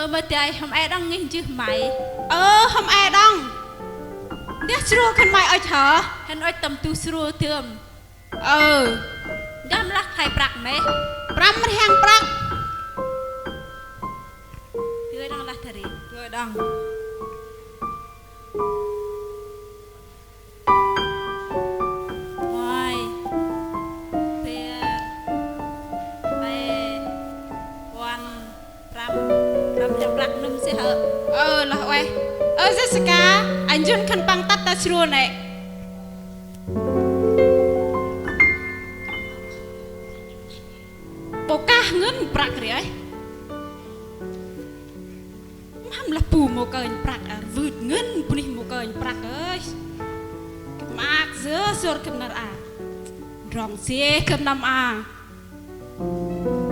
Mà tại hôm ai đang nghe chứ mày hôm ai đăng đứa xưa khăn mày ở chợ hắn nói tầm tu sửa tươm đám lắc thay bạc mẹ pramมันแห้งปรัก tươi đang lắc thề rồi đăng ngoài bè bè quan ram ram chẳng bạc nôm sẽ hở là ơi Jessica anh Jun khăn băng tắt ta xưa này bộ cá ngân bạc rồi ham là bù một cơn bạc vượt ngân bù đi một cơn bạc ơi mạc giữa sốt cầm nار rong xe cầm năm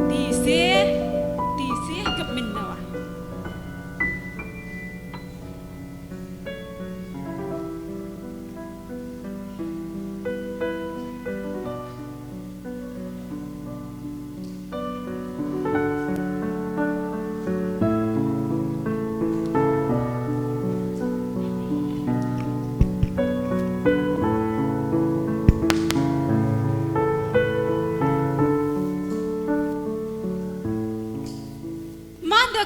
đi xe cầm mình nào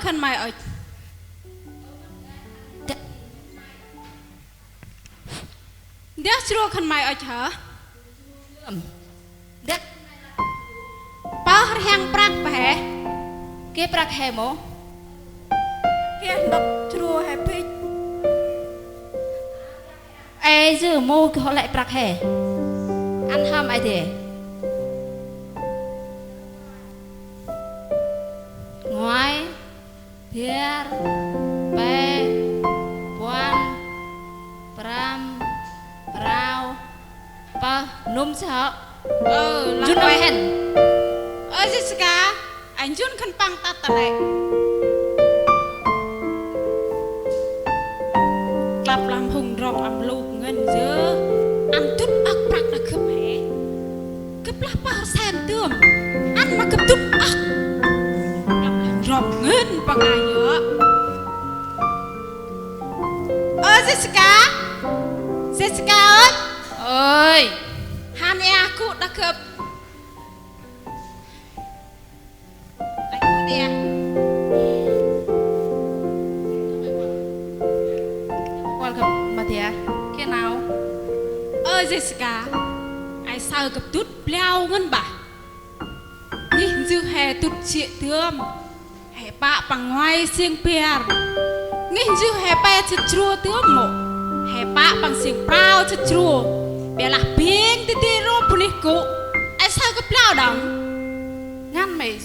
khăn mày ở đứa xưa khăn mày ở chợ đất bao hàng bạc bè kia bạc hè mố kia đập chua happy ai giờ mô họ lại bạc hè ăn ham ai thế ngoài biar pe puan pram rau pa nôm sợ là Jun nói hèn Jessica anh Jun khăn băng tắt lại lặp làm hùng rong ẩm lục ngân dơ ăn chút ác bạc là khớp hé cấp lắp bao xem tươm ăn mà cấp chút ác rong ngân bằng ai nhớ Jessica ơi han aku đã khớp anh đi quan gặp mà thế cái nào Jessica ai sao gặp tút leo ngân bà nhìn dư hè tút chuyện thương hè bạ bằng ngoài xiên pier nhìn dư hè pe chật chua tướng mộ hè bạ bằng xiên prao chật chua bè là biếng tí tí rô bù nít cụ ai sao gặp leo đằng ngăn mày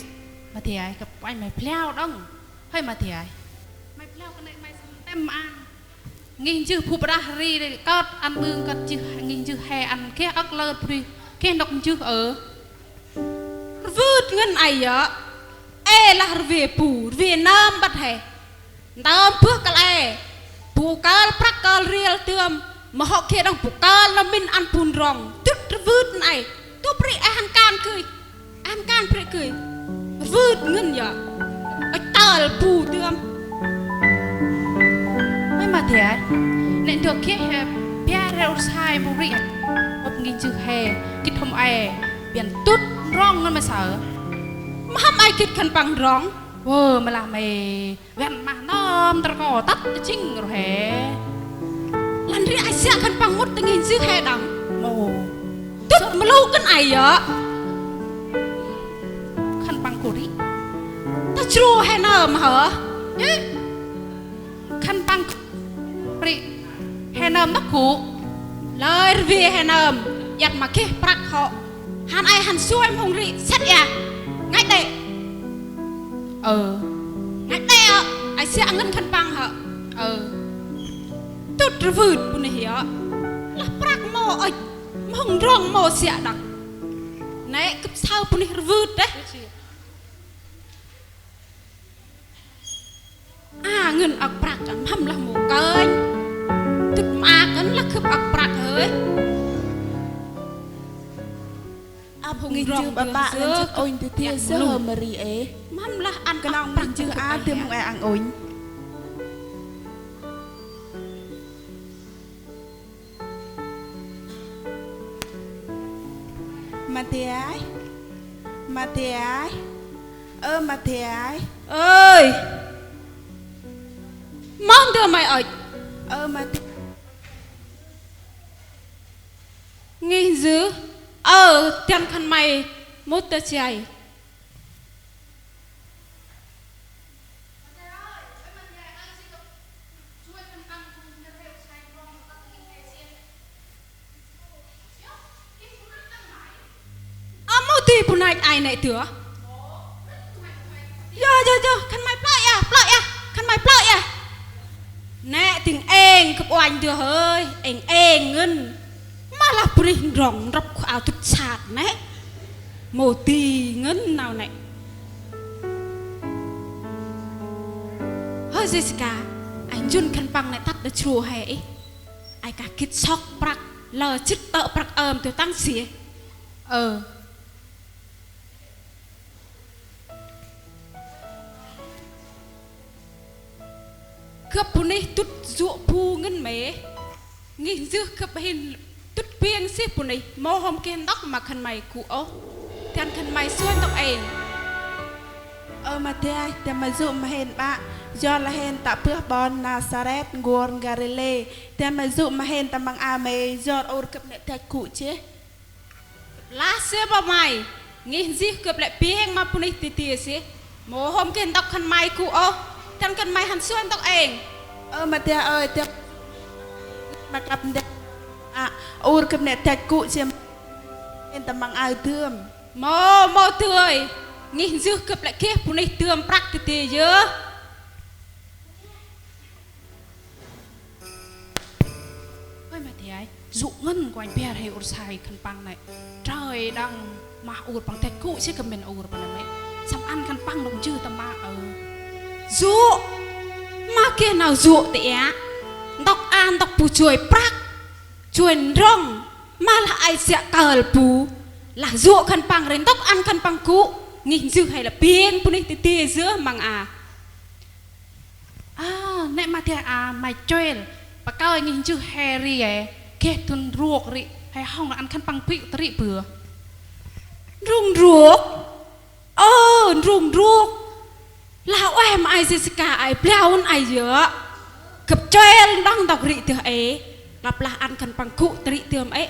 mà thế gặp anh mày pleo đông hay mà thế mày leo cái này mày xem ăn nghìn chữ phụ bả ri đây có ăn bương có chữ nghìn chữ hè ăn cái ốc lợn đi cái đọc chữ ở vứt ngân ai ạ là về bù về nam bắt hè nam bước cái này bù cá bắt cá riêng tươm mà họ kia đang bù cá là mình ăn bùn rong chút vứt này tôi bị ăn can cười vứt ngân ạ ở tờ bù tươm mà thế nên được cái bia rau sai bù rịa một nghìn chữ hè kít hôm ai biển tút rong nó mà sợ mà hâm ai kít khăn bằng rong mà làm mày vẹn mà nó tao có tắt chinh rồi hè lần đi ai sẽ khăn bằng một nghìn chữ hè đằng mồ tút mà lâu cái này ạ khăn bằng cổ đi ta chua hè nở mà hả khăn bằng Pri, henam nó cụ lời vì henam giặt mà kia bạc họ hắn ai hắn xua em hùng rị xét ya ngay đây ngay đây ạ ai sẽ ngân khăn băng hả tốt rồi vượt bùn này hả là bạc mò ơi hùng rong mò sẽ đặc này cấp sao bùn này vượt đấy ngân ạc bạc chẳng hâm là một cơn tức mà cấn là khớp ạc bạc hơi hùng Nghìn rong chưa bà bạ lên chắc ôi thì thiên sơ hờ mà rì ế mắm là ăn Cái nông mình chưa á thêm một ai ăn ôi Mà thế ai Mà thế ai mà thế ai ơi mong đưa mày ở mà thế nghi dữ tiền khăn mày một tờ chạy mau đi bữa nay ai này tửa giờ khăn mày plọi à khăn mày plọi à nè tình em cặp oanh tửa hơi em ngân mà là bring rong rập áo tụt sạt nè mồ tì ngân nào này hơi Jessica anh Jun khăn băng này tắt được chùa hè ai cả kít sóc bạc lờ chít tợ bạc tôi tăng xỉa cướp bún đi tút dụ pu ngân mế nghìn dư cướp hình tút biên xếp bún đi mô hôm kia tóc mà khăn mày cụ ố thằng khăn mày xuân tóc em mà thế ai thì mà dụ mà hẹn bạ do là hẹn tạ bước bon Nazareth nguồn Galilee thì mà dụ mà hẹn tạ bằng à mê do ôn cập nệ thạch cụ chứ lá xếp vào mày nghìn dư cướp lại biên mà bún đi tì tì xếp mô hôm kia tóc khăn mày cụ ố thằng khăn mày hẳn xuân tóc em mà thế ơi thế mà cặp nệ ôn cập nệ thạch cụ chứ hẹn tạ bằng ai thương mô tươi nghìn dư cướp lại kia bún đi tươm bạc tì tì dư mà thế ấy dụ ngân của anh bè hay ur sai khăn băng này trời đang mà ur bằng thạch cụ chứ cầm mình ur bằng này xong ăn khăn băng đồng chư tầm ma dụ mà kia nào dụ tệ á đọc an đọc bù chuối bạc chuối rong mà là ai sẽ cờ bù là dụ khăn băng đến đọc ăn khăn băng cụ nghìn dư hay là biên bù này tì giữa mang nè mà thế mày chơi bà cao anh nhìn chữ Harry ấy kẹt tuần ruột rị hay không là ăn khăn băng bị tari bừa rung ruột là em ai Jessica ai brown ai dứa cặp chơi đang đọc rị từ ấy lặp là ăn khăn băng cụ tari từ ấy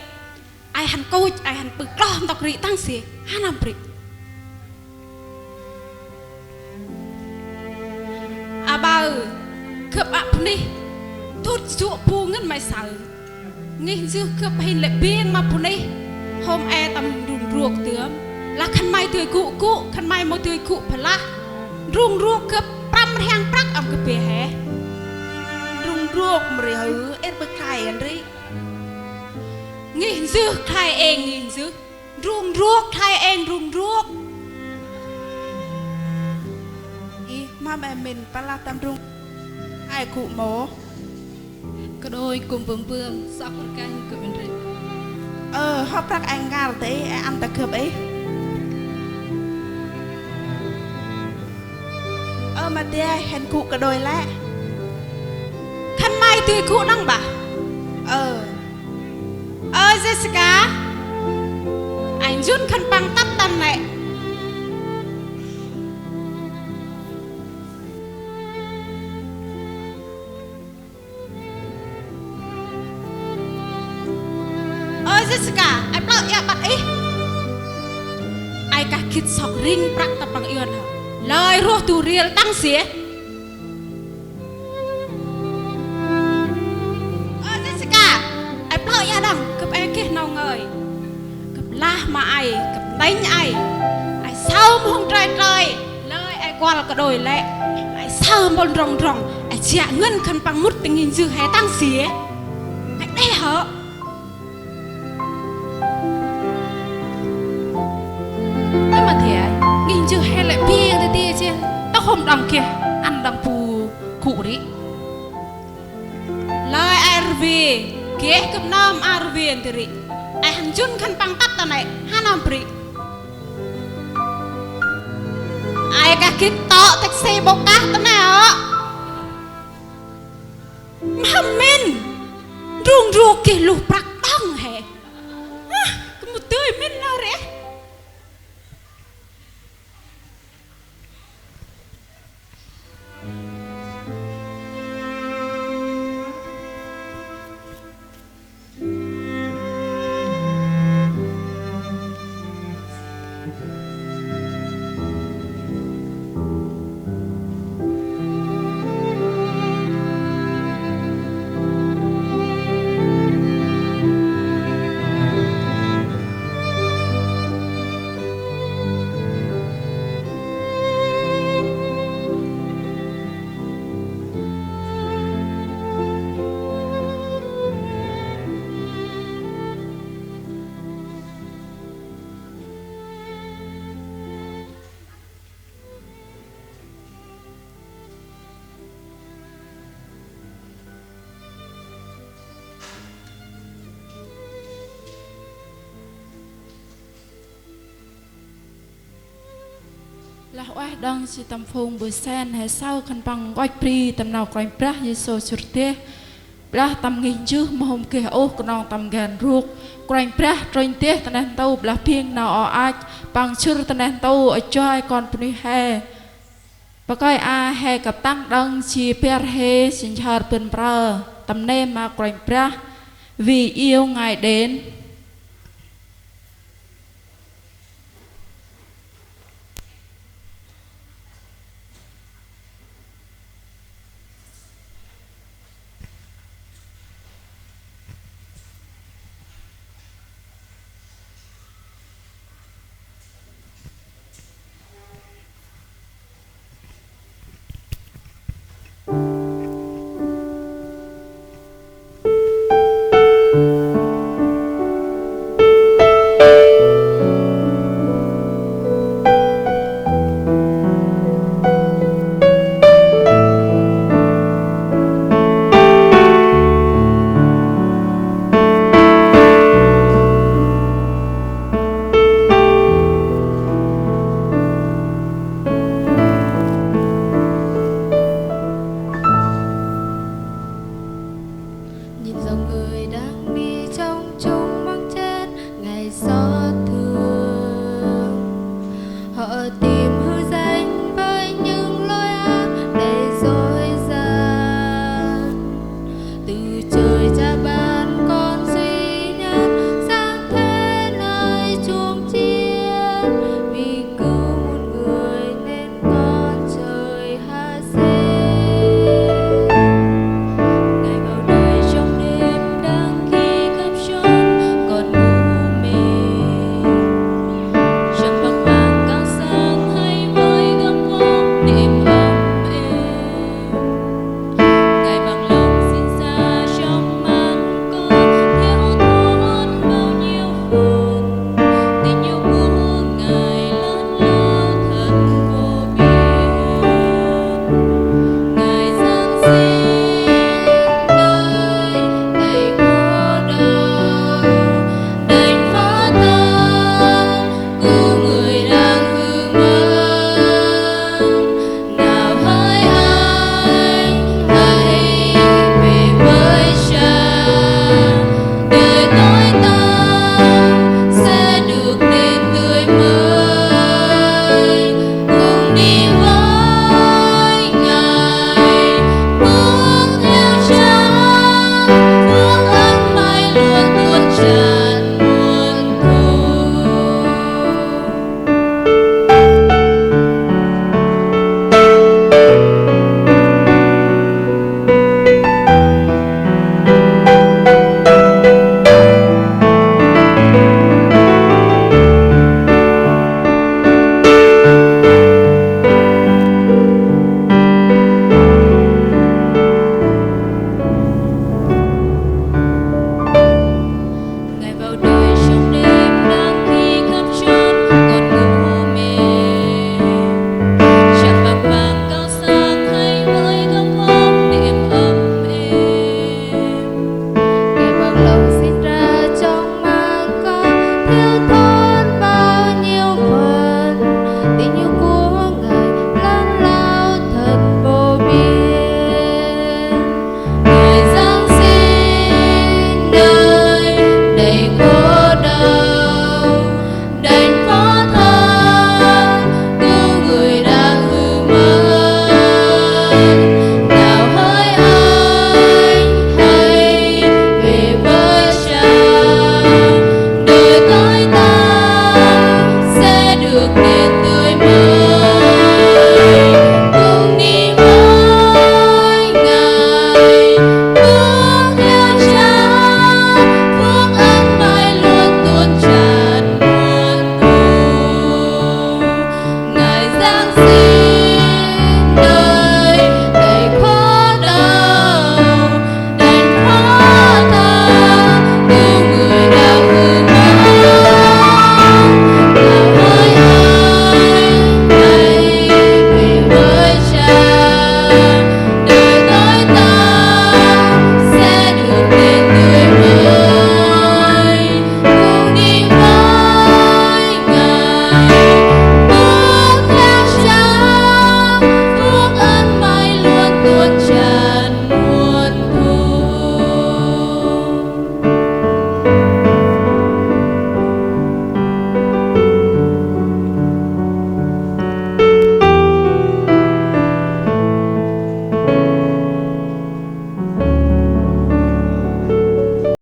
ai hẳn câu ai hẳn bực đo đọc rị tăng xì hai năm rị bà cướp ạp đi thốt dụ pu ngân mày sợ nghìn dư cướp hình lệ biên mà pu đi hôm tầm rung ruột tướm là khăn mày tươi cụ khăn mày một tươi cụ phải là rung ruột cướp pram hang prak ẩm cướp bề hè rung ruột mà rì hứ ết bức khai anh rí nghìn dư khai em nghìn dư rung ruột khai em rung ruột mà mẹ mình bà la tâm rung ai cụ mố cái đôi cùng vương sắp một cái của mình rị hấp rắc anh gà tế ăn ta cướp ấy mà tê ai hèn cụ cả đôi lẽ khăn mai tươi cụ năng bà Jessica anh rút khăn băng tắt tăn này Jessica ai plak ya bat ai cả kít sọc ring prak tập bằng yên hả lời ruột tu riel tăng xía Jessica ai plak ya đằng cặp ai kia nào ngời cặp la mà ai cặp đánh ai sao không trời lời ai qua là cả đồi lệ ai sao bon rong ai chạ ngân khăn bằng mút tình hình dư hè tăng xía ai đây hả mà thế ấy nhìn chữ hay lại bia thế tia chứ tao không đằng kia ăn đằng phù cụ đi lời RV kia cầm nam RV anh tiri ai hàng chun khăn băng tắt ta này hai năm pri ai cả cái tọ taxi bốc cá thế nào mà mình rung rung cái lục bạc tông hè cái một tươi mình nào đấy là oai đăng si tâm phùng bữa sen hay sau khăn bằng oai pri tâm nào quanh pra Giêsu chụt tê pra tâm nghìn chứ mà hôm kia ô con non tâm gan ruột quanh pra trôi tê tân anh tàu là phiên nào ở ai bằng chữ tân anh tàu ở choi con puni hè và coi a hè cặp tăng đăng chi per he xin chào bên pra tâm nem mà quanh pra vì yêu ngài đến